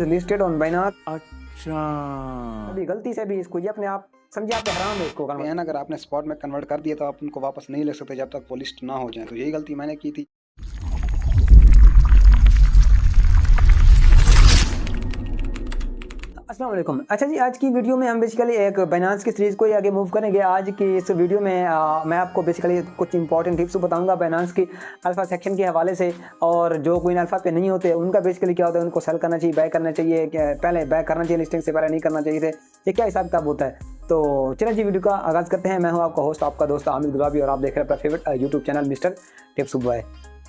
Is listed on Binance. अच्छा, अभी गलती से भी इसको ये अपने आप समझे, आप हराम है इसको है ना। अगर आपने स्पॉट में कन्वर्ट कर दिया तो आप उनको वापस नहीं ले सकते जब तक वो लिस्ट ना हो जाए। तो यही गलती मैंने की थी। अस्सलाम वालेकुम। अच्छा जी, आज की वीडियो में हम बेसिकली एक बाइनांस की सीरीज़ को ही आगे मूव करेंगे। आज की इस वीडियो में मैं आपको बेसिकली कुछ इंपॉर्टेंट टिप्स बताऊंगा बाइनांस की अल्फ़ा सेक्शन के हवाले से। और जो कोइन अल्फ़ा पे नहीं होते उनका बेसिकली क्या होता है, उनको सेल करना चाहिए, बाय करना चाहिए, पहले बाय करना चाहिए, लिस्टिंग से पहले नहीं करना चाहिए थे, ये क्या हिसाब किताब होता है। तो चलिए जी, वीडियो का आगाज़ करते हैं। मैं हूँ आपका होस्ट, आपका दोस्त आमिर गुलाबी, और आप देख रहे हैं अपना favourite YouTube channel mister tips boy.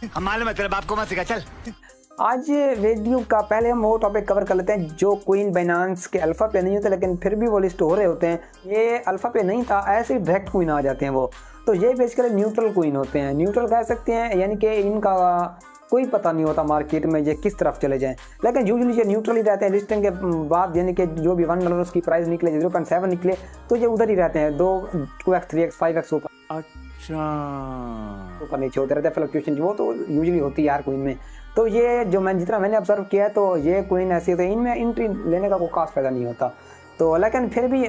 हम मालूम है तेरे बाप को मत सिखा, चल। आज वीडियो का पहले हम वो टॉपिक कवर कर लेते हैं जो कोइन बाइनांस के अल्फ़ा पे नहीं होते लेकिन फिर भी वो लिस्ट हो रहे होते हैं। ये अल्फ़ा पे नहीं था, ऐसे डायरेक्ट कोइन आ जाते हैं वो। तो ये बेसिकली न्यूट्रल कोइन होते हैं, न्यूट्रल कह सकते हैं, यानी कि इनका कोई पता नहीं होता मार्केट में ये किस तरफ चले जाएं। लेकिन यूजुअली ये न्यूट्रल ही रहते हैं लिस्टिंग के बाद, यानी कि जो भी $1 उसकी प्राइस निकले, 0.7 निकले, तो ये उधर ही रहते हैं, 2x 3x 5x ऊपर नीचे होते रहते हैं फ्लक्चुएशन, वो तो यूजुअली होती है यार कोइन में। तो ये जो जितना मैंने ऑब्जर्व किया, तो ये कोइन ऐसे होते हैं, इनमें एंट्री लेने का कोई खास फायदा नहीं होता। तो लेकिन फिर भी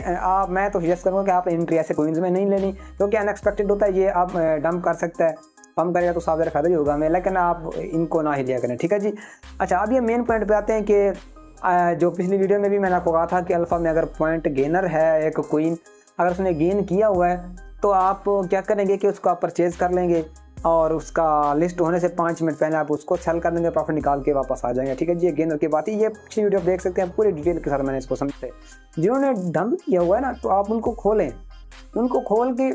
मैं तो सजेस्ट करूँगा कि आप एंट्री ऐसे कोइंस में नहीं लेनी, क्योंकि अनएक्सपेक्टेड होता है, ये आप डंप कर सकता है, कम करेगा तो साफ ज़्यादा फायदा ही होगा हमें, लेकिन आप इनको ना ही लिया करें, ठीक है जी। अच्छा, अब ये मेन पॉइंट पे आते हैं कि जो पिछली वीडियो में भी मैंने आपको कहा था कि अल्फ़ा में अगर पॉइंट गेनर है एक कोइन, अगर उसने गेन किया हुआ है तो आप क्या करेंगे कि उसको आप परचेज़ कर लेंगे और उसका लिस्ट होने से 5 मिनट पहले आप उसको सेल कर देंगे, प्रॉफिट निकाल के वापस आ जाएंगे, ठीक है जी। ये गेनर की बात है, ये पिछली वीडियो आप देख सकते हैं, पूरी डिटेल के साथ मैंने इसको समझते। जिन्होंने डंप किया हुआ है ना, तो आप उनको खोलें, उनको खोल के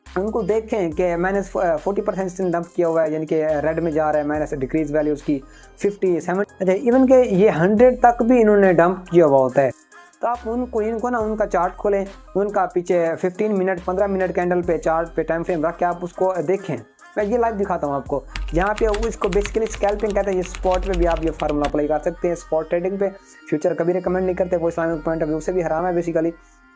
उनको देखें कि मैंने 40% डंप किया हुआ है, यानी कि रेड में जा रहा है, मैंने डिक्रीज वैल्यू उसकी 50 70, अच्छा इवन के ये 100 तक भी इन्होंने डंप किया हुआ होता है। तो आप इनको ना उनका चार्ट खोलें, उनका पीछे 15 मिनट 15 मिनट कैंडल पे चार्ट पे टाइम फ्रेम रख के आप उसको देखें। मैं ये लाइव दिखाता हूँ आपको, यहाँ पे वो इसको बेसिकली स्कैल्पिंग कहते हैं। ये स्पॉट पे भी आप ये फार्मूला अप्लाई कर सकते हैं, स्पॉट ट्रेडिंग पे। फ्यूचर कभी रिकमेंड नहीं करते, वो इस्लामिक पॉइंट ऑफ व्यू से भी हराम है बेसिकली,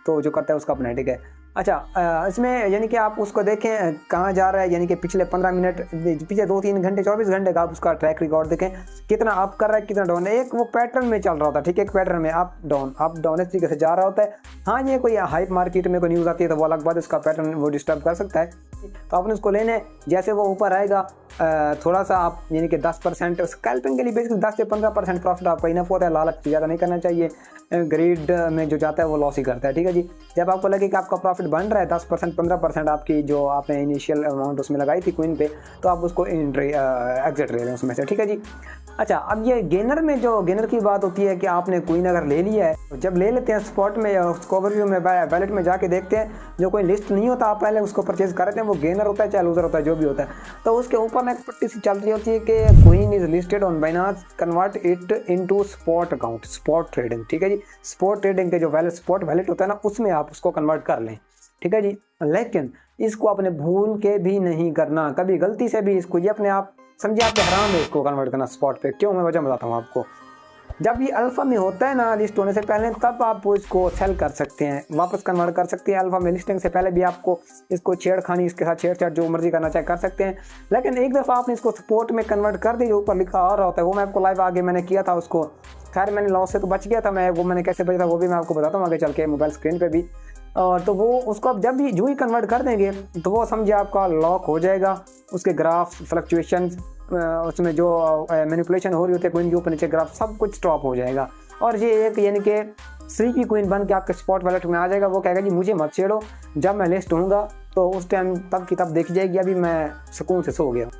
तो जो करता है उसका अपना ठीक है। अच्छा, इसमें यानी कि आप उसको देखें कहाँ जा रहा है, यानी कि पिछले 15 मिनट, पिछले 2-3 घंटे 24 घंटे का आप उसका ट्रैक रिकॉर्ड देखें, कितना अप कर रहा है कितना डाउन है। एक वो पैटर्न में चल रहा होता है, ठीक है, एक पैटर्न में अप डाउन इस तरीके से जा रहा होता है। हाँ, ये कोई हाइप मार्केट में कोई न्यूज़ आती है तो वो अलग बात, उसका पैटर्न वो डिस्टर्ब कर सकता है, तो आपने उसको लेने। जैसे वो ऊपर आएगा थोड़ा सा आप यानी कि 10% स्कैल्पिंग के लिए बेसिकली 10 से 15% प्रॉफिट आपका इनफ होता है। लालच ज़्यादा नहीं करना चाहिए, ग्रीड में जो जाता है वो लॉस ही करता है, ठीक है जी। जब आपको लगे कि आपका प्रॉफिट बन रहा है 10% 15% आपकी जो आपने इनिशियल अमाउंट उसमें लगाई थी कोइन पे, तो आप उसको एंट्री एग्जिट ले लें उसमें से, ठीक है जी। अच्छा, अब ये गेनर में जो गेनर की बात होती है कि आपने कोइन अगर ले लिया है, तो जब ले लेते हैं स्पॉट में या उसको ओवरव्यू में वैलेट में जाके देखते हैं, जो कोई लिस्ट नहीं होता आप पहले उसको परचेज कर रहे हैं, वो गेनर होता है चाहे लूजर होता है, जो भी होता है, तो उसके ऊपर ना एक पट्टी सी चल रही होती है कि coin is listed on Binance, convert it into spot account, spot trading, ठीक है जी। स्पॉट ट्रेडिंग के जो वैलेट स्पॉट वैलेट होता है ना, उसमें आप उसको कन्वर्ट कर लें, ठीक है जी। लेकिन इसको आपने भूल के भी नहीं करना, कभी गलती से भी इसको ये अपने आप समझे, आपके हराम है इसको कन्वर्ट करना स्पॉट पे। क्यों, मैं वजह बताता हूँ आपको। जब ये अल्फ़ा में होता है ना लिस्ट होने से पहले, तब आप इसको सेल कर सकते हैं, वापस कन्वर्ट कर सकते हैं। अल्फ़ा में लिस्टिंग से पहले भी आपको इसको छेड़खानी, इसके साथ छेड़छाड़ जो मर्जी करना चाहे कर सकते हैं। लेकिन एक दफ़ा आपने इसको स्पॉट में कन्वर्ट कर दी, जो ऊपर लिखा आ रहा होता है, वो मैं आपको लाइव आगे मैंने किया था उसको। खैर मैंने लॉस से तो बच गया था, मैंने कैसे बचा था वो भी मैं आपको बताता हूँ आगे चल के मोबाइल स्क्रीन पर भी। और तो वो उसको आप जब भी जो ही कन्वर्ट कर देंगे तो वो समझे आपका लॉक हो जाएगा, उसके ग्राफ फ्लक्चुएशन, उसमें जो मैनिपुलेशन हो रही होती है कोइन के ऊपर नीचे ग्राफ, सब कुछ स्टॉप हो जाएगा। और ये एक यानी कि फ्री की कोइन बन के आपके स्पॉट वॉलेट में आ जाएगा। वो कहेगा जी मुझे मत छेड़ो, जब मैं लिस्ट होऊंगा तो उस टाइम तब की तब देखी जाएगी, अभी मैं सुकून से सो गया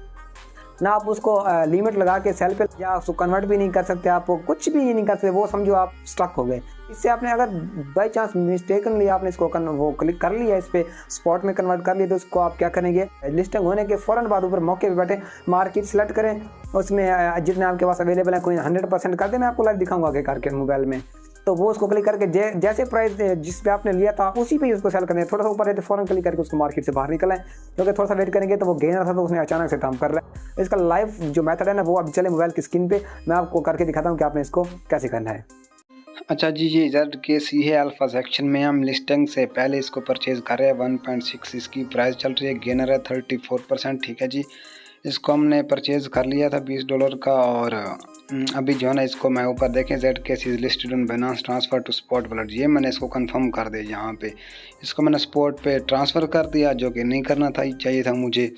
ना। आप उसको लिमिट लगा के सेल पे या उसको कन्वर्ट भी नहीं कर सकते, आप कुछ भी नहीं कर सकते, वो समझो आप स्टक हो गए। इससे आपने अगर बाई चांस मिस्टेकनली आपने इसको वो क्लिक कर लिया, इस पर स्पॉट में कन्वर्ट कर लिया, तो उसको आप क्या करेंगे, लिस्टिंग होने के फ़ौरन बाद ऊपर मौके पे बैठे मार्केट सेलेक्ट करें, उसमें जितने आपके पास अवेलेबल है कोई 100% कर दे। मैं आपको लाइव दिखाऊंगा आगे करके मोबाइल में, तो वो उसको क्लिक करके जैसे प्राइस जिस पे आपने लिया था उसी पे उसको सेल करना है। थोड़ा सा ऊपर है तो फ़ौरन क्लिक करके उसको मार्केट से बाहर निकला है, क्योंकि थोड़ा सा वेट करेंगे तो वो गेनर था तो उसने अचानक से डंप कर रहा है। इसका लाइव जो मेथड है ना, वो अभी चले मोबाइल की स्क्रीन पे, मैं आपको करके दिखाता हूँ कि आपने इसको कैसे करना है। अच्छा जी, ये जेड के सी है अल्फ़ा सेक्शन में हम लिस्टिंग से पहले इसको परचेज़ कर रहे हैं। 1.6 इसकी प्राइस चल रही है, गेनर है 34%, ठीक है जी। इसको हमने परचेज़ कर लिया था $20 का। और अभी जो है ना इसको मैं ऊपर देखें ZKS is listed on Binance transfer to spot wallet, ये मैंने इसको कंफर्म कर दिया। यहाँ पे इसको मैंने स्पॉट पे ट्रांसफ़र कर दिया, जो कि नहीं करना था, चाहिए था मुझे।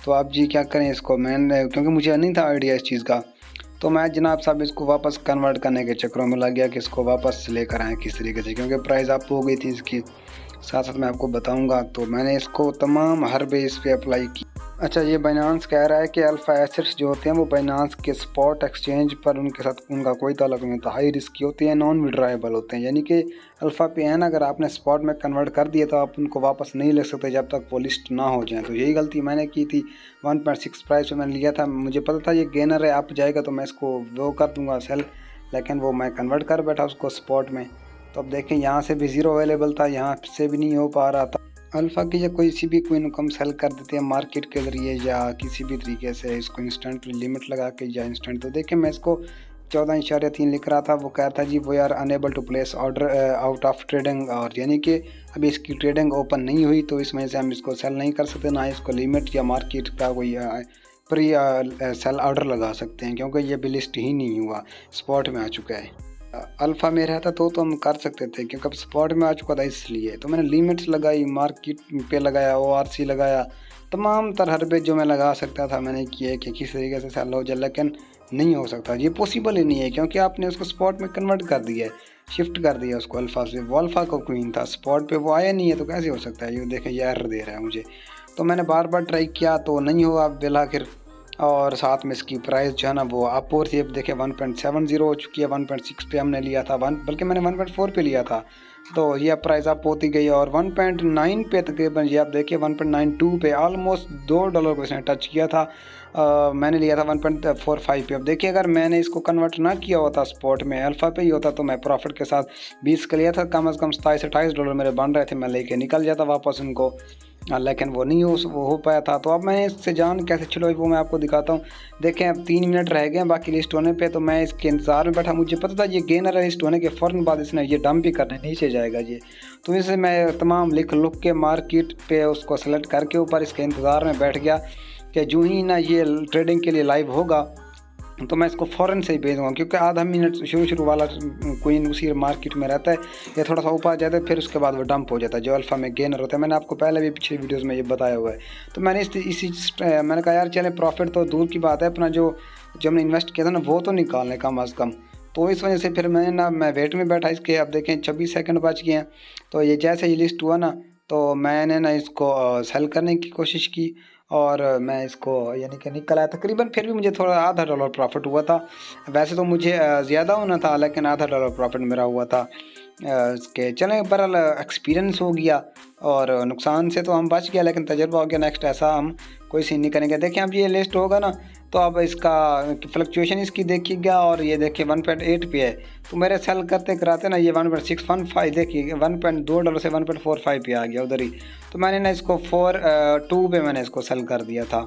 तो आप जी क्या करें, इसको मैंने क्योंकि मुझे नहीं था आइडिया इस चीज़ का, तो मैं जनाब साहब इसको वापस कन्वर्ट करने के चक्करों में लग गया कि इसको वापस लेकर आएँ किस तरीके से, क्योंकि प्राइस अप हो गई थी इसकी, साथ साथ मैं आपको बताऊंगा। तो मैंने इसको तमाम हर बेस पे अप्लाई की। अच्छा, ये बाइनेंस कह रहा है कि अल्फ़ा एसेट्स जो होते हैं वो बाइनेंस के स्पॉट एक्सचेंज पर उनके साथ उनका कोई ताल्लुक नहीं होता, हाई रिस्की होती है, नॉन विड्राएबल होते हैं। यानी कि अल्फ़ा पे है ना, अगर आपने स्पॉट में कन्वर्ट कर दिया तो आप उनको वापस नहीं ले सकते जब तक वो लिस्ट ना हो जाए। तो यही गलती मैंने की थी। 1.6 प्राइस पे मैंने लिया था, मुझे पता था ये गेनर है, अप जाएगा तो मैं इसको वो कर दूँगा सेल, लेकिन वो मैं कन्वर्ट कर बैठा उसको स्पॉट में। तो अब देखें यहाँ से भी ज़ीरो अवेलेबल था, यहाँ से भी नहीं हो पा रहा था। अल्फ़ा की या कोई सी भी कोइन को हम सेल कर देते हैं मार्केट के ज़रिए या किसी भी तरीके से, इसको इंस्टेंट लिमिट लगा के या इंस्टेंट। तो देखें मैं इसको 14.3 लिख रहा था, वो कह रहा था जी we are unable to place order out of trading, और यानी कि अभी इसकी ट्रेडिंग ओपन नहीं हुई, तो इस वजह से हम इसको सेल नहीं कर सकते, ना इसको लिमिट या मार्केट का कोई प्री सेल ऑर्डर लगा सकते हैं, क्योंकि ये भी लिस्ट ही नहीं हुआ, स्पॉट में आ चुका है। अल्फ़ा में रहता तो हम कर सकते थे, क्योंकि अब स्पॉट में आ चुका था इसलिए। तो मैंने लिमिट्स लगाई, मार्केट पे लगाया, ORC लगाया, तमाम तरह पे जो मैं लगा सकता था मैंने किए कि किस तरीके से सेल हो जाए, लेकिन नहीं हो सकता, ये पॉसिबल ही नहीं है, क्योंकि आपने उसको स्पॉट में कन्वर्ट कर दिया है, शिफ्ट कर दिया उसको अल्फ़ा से। वो अल्फ़ा का क्वीन था, स्पॉट पे वो आया नहीं है, तो कैसे हो सकता है? ये देखें ये एरर दे रहा है मुझे। तो मैंने बार बार ट्राई किया तो नहीं हुआ बिलाखिर, और साथ में इसकी प्राइस जो है ना वो अप और थी। अब देखें 1.70 हो चुकी है, 1.6 पे हमने लिया था, बल्कि मैंने 1.4 पे लिया था, तो ये प्राइस अप होती गई और 1.9 पे तकरीबन, ये आप देखिए 1.92 पे ऑलमोस्ट $2 को इसने टच किया था। मैंने लिया था 1.45 पे। अब देखिए अगर मैंने इसको कन्वर्ट ना किया होता स्पॉट में, अल्फ़ा पे ही होता, तो मैं प्रॉफिट के साथ 20 का लिया था, कम से कम $27-28 मेरे बन रहे थे, मैं लेके निकल जाता वापस उनको, लेकिन वो नहीं हो पाया था। तो अब मैं इससे जान कैसे छुड़ाई वो मैं आपको दिखाता हूँ। देखें अब 3 मिनट रह गए बाकी लिस्ट होने पे, तो मैं इसके इंतज़ार में बैठा, मुझे पता था ये गेनर है, लिस्ट होने के फ़ौरन बाद इसने ये डंप भी करने नीचे जाएगा ये। तो इसे मैं तमाम लिख के मार्केट पे उसको सेलेक्ट करके ऊपर इसके इंतज़ार में बैठ गया कि जो ही ना ये ट्रेडिंग के लिए लाइव होगा तो मैं इसको फ़ौरन से ही भेज दूँगा, क्योंकि आधा मिनट शुरू वाला कोइन उसी मार्केट में रहता है, ये थोड़ा सा ऊपर आ जाता है, फिर उसके बाद वो डंप हो जाता है, जो अल्फ़ा में गेनर होता है। मैंने आपको पहले भी पिछले वीडियोस में ये बताया हुआ है। तो मैंने मैंने कहा यार चले प्रॉफिट तो दूर की बात है, अपना जो हमने इन्वेस्ट किया था ना वो तो निकालने कम अज़ कम। तो इस वजह से फिर मैं वेट में बैठा इसके। अब देखें 26 सेकंड बच गए हैं। तो ये जैसे ही लिस्ट हुआ ना, तो मैंने ना इसको सेल करने की कोशिश की और मैं इसको यानी कि निकल आया तकरीबन, फिर भी मुझे थोड़ा $0.5 प्रॉफिट हुआ था। वैसे तो मुझे ज़्यादा होना था, लेकिन $0.5 प्रॉफिट मेरा हुआ था। इसके चलें बहरहाल एक्सपीरियंस हो गया और नुकसान से तो हम बच गया, लेकिन तजर्बा हो गया। नेक्स्ट ऐसा हम कोई सीन नहीं करेंगे। देखें अब ये लिस्ट होगा ना, तो अब इसका फ्लक्चुएशन इसकी देखिएगा, और ये देखिए 1.8 पे है, तो मेरे सेल करते कराते ना ये 1.615 देखिए $1.2 से 1.45 पे आ गया उधर ही। तो मैंने ना इसको 4.2 पे मैंने इसको सेल कर दिया था।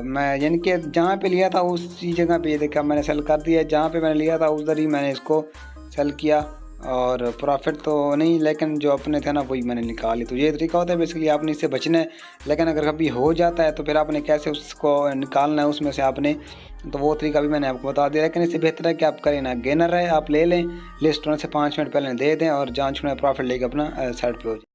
मैं यानी कि जहाँ पे लिया था उसी जगह पे ये देखा मैंने सेल कर दिया, जहाँ पे मैंने लिया था उधर ही मैंने इसको सेल किया, और प्रॉफिट तो नहीं, लेकिन जो अपने थे ना वही मैंने निकाली। तो ये तरीका होता है बेसिकली, आपने इससे बचना है। लेकिन अगर कभी हो जाता है तो फिर आपने कैसे उसको निकालना है उसमें से आपने, तो वो तरीका भी मैंने आपको बता दिया। लेकिन इससे बेहतर है कि आप करें ना, गेनर है आप ले लें, लिस्ट होने से 5 मिनट पहले दे दें और जहाँ छुड़े प्रॉफिट लेके अपना साइड पे हो जाए।